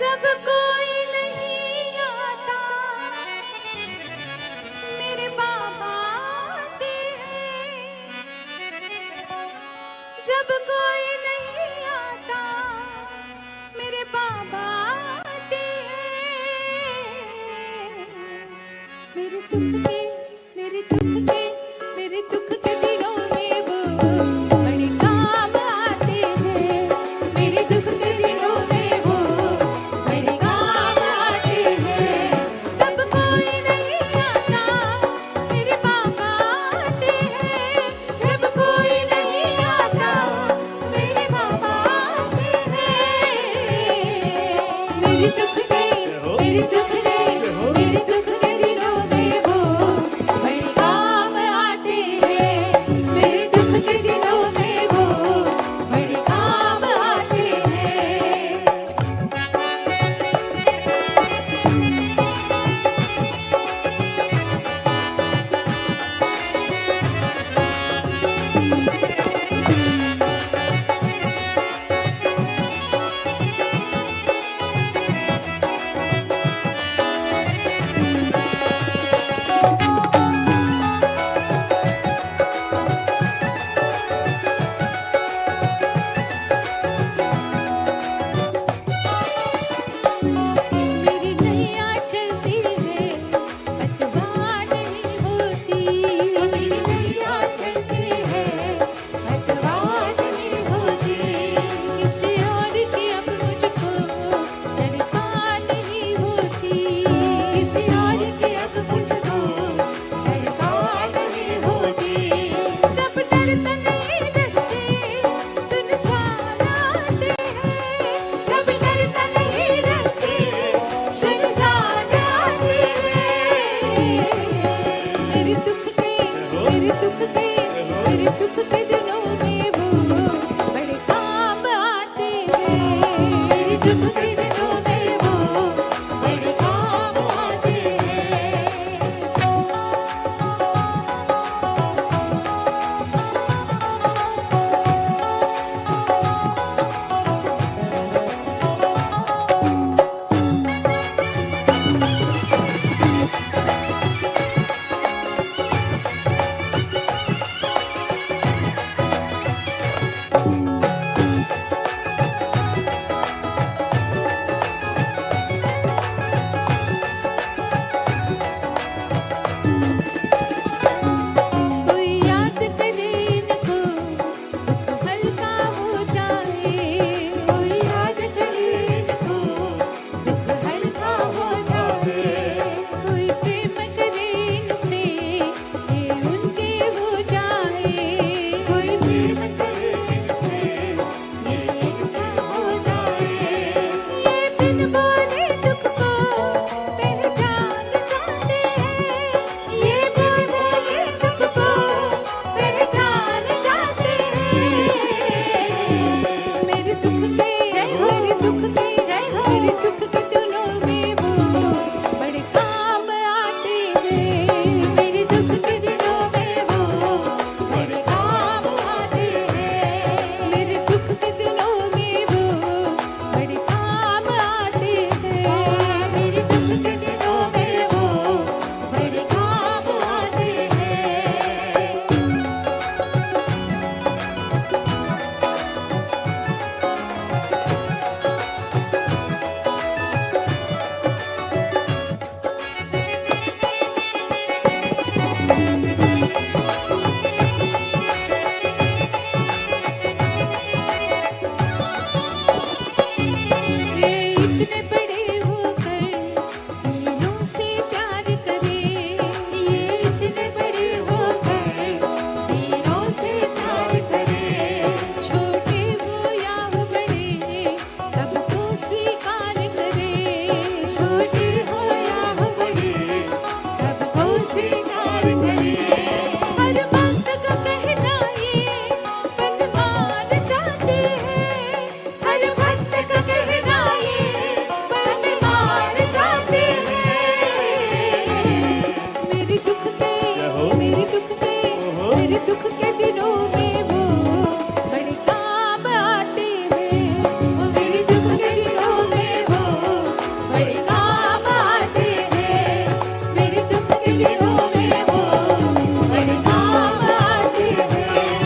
जब कोई नहीं आता मेरे बाबा आते हैं। जब कोई नहीं आता मेरे बाबा आते हैं। मेरे दुख के मेरे दुख के मेरे दुख के दिनों में वो बड़े काम आते हैं। मेरे दुख के दिनों में वो बड़े काम आते हैं। तब कोई नहीं आता मेरे बाबा आते हैं। जब कोई नहीं आता मेरे बाबा आते हैं। मेरे दुख के मेरे दुख के मेरे दुख के दिनों में वो बड़े काम आते हैं। मेरे दुख के दिनों में वो बड़े काम आते हैं। मेरी नैया चलती है पतवार नहीं होती। मेरी नैया चलती है पतवार नहीं होती। किसी और की अब मुझको दरकार नहीं होती। किसी और की अब मुझको दरकार नहीं होती। जब डरता नहीं रास्ते सुनसान आते हैं। जब डरता नहीं रास्ते सुनसान आते हैं। मेरे दुख के मेरे दुख के मेरे दुख के दिनों में वो बड़े काम आते हैं। मेरे दुख के